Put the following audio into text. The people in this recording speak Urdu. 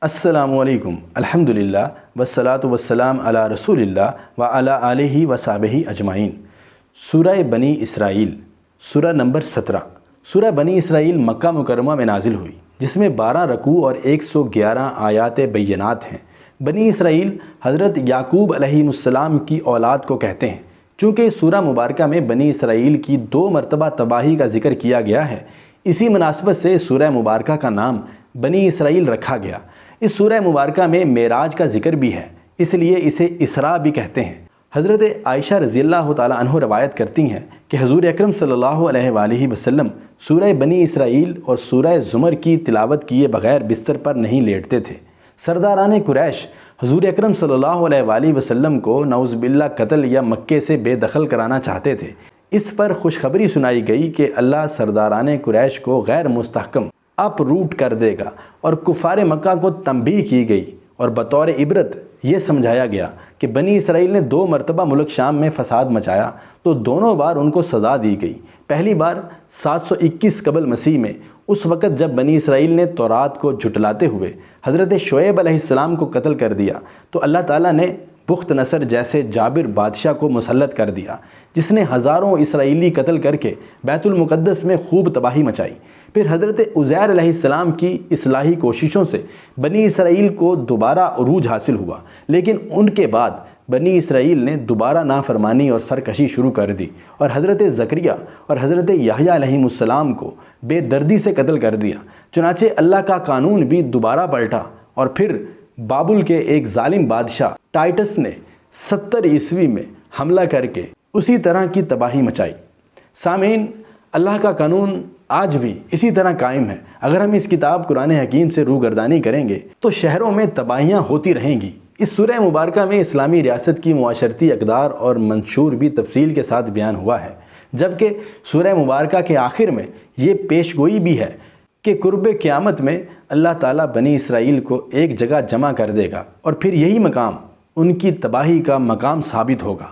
السلام علیکم الحمدللہ والصلاۃ والسلام علی رسول اللہ وعلی آلہ وصحبہ اجمعین۔ سورہ بنی اسرائیل، سورہ نمبر 17۔ سورہ بنی اسرائیل مکہ مکرمہ میں نازل ہوئی، جس میں 12 رکوع اور 111 آیات بینات ہیں۔ بنی اسرائیل حضرت یعقوب علیہ السلام کی اولاد کو کہتے ہیں، چونکہ اس سورہ مبارکہ میں بنی اسرائیل کی 2 مرتبہ تباہی کا ذکر کیا گیا ہے، اسی مناسبت سے اس سورہ مبارکہ کا نام بنی اسرائیل رکھا گیا۔ اس سورہ مبارکہ میں معراج کا ذکر بھی ہے، اس لیے اسے اسراء بھی کہتے ہیں۔ حضرت عائشہ رضی اللہ تعالیٰ عنہ روایت کرتی ہیں کہ حضور اکرم صلی اللہ علیہ وآلہ وسلم سورہ بنی اسرائیل اور سورہ زمر کی تلاوت کیے بغیر بستر پر نہیں لیٹتے تھے۔ سرداران قریش حضور اکرم صلی اللہ علیہ وآلہ وسلم کو نعوذ باللہ قتل یا مکے سے بے دخل کرانا چاہتے تھے۔ اس پر خوشخبری سنائی گئی کہ اللہ سرداران قریش کو غیر مستحکم اپ روٹ کر دے گا، اور کفار مکہ کو تنبیہ کی گئی اور بطور عبرت یہ سمجھایا گیا کہ بنی اسرائیل نے 2 مرتبہ ملک شام میں فساد مچایا تو دونوں بار ان کو سزا دی گئی۔ پہلی بار 721 قبل مسیح میں، اس وقت جب بنی اسرائیل نے تورات کو جھٹلاتے ہوئے حضرت شعیب علیہ السلام کو قتل کر دیا تو اللہ تعالیٰ نے بخت نصر جیسے جابر بادشاہ کو مسلط کر دیا، جس نے ہزاروں اسرائیلی قتل کر کے بیت المقدس میں خوب تباہی مچائی۔ پھر حضرت عزیر علیہ السلام کی اصلاحی کوششوں سے بنی اسرائیل کو دوبارہ عروج حاصل ہوا، لیکن ان کے بعد بنی اسرائیل نے دوبارہ نافرمانی اور سرکشی شروع کر دی اور حضرت زکریا اور حضرت یحییٰ علیہ السلام کو بے دردی سے قتل کر دیا۔ چنانچہ اللہ کا قانون بھی دوبارہ پلٹا اور پھر بابل کے ایک ظالم بادشاہ ٹائٹس نے 70 عیسوی میں حملہ کر کے اسی طرح کی تباہی مچائی۔ سامعین، اللہ کا قانون آج بھی اسی طرح قائم ہے۔ اگر ہم اس کتاب قرآن حکیم سے روگردانی کریں گے تو شہروں میں تباہیاں ہوتی رہیں گی۔ اس سورہ مبارکہ میں اسلامی ریاست کی معاشرتی اقدار اور منشور بھی تفصیل کے ساتھ بیان ہوا ہے، جبکہ سورہ مبارکہ کے آخر میں یہ پیشگوئی بھی ہے کہ قرب قیامت میں اللہ تعالیٰ بنی اسرائیل کو ایک جگہ جمع کر دے گا اور پھر یہی مقام ان کی تباہی کا مقام ثابت ہوگا۔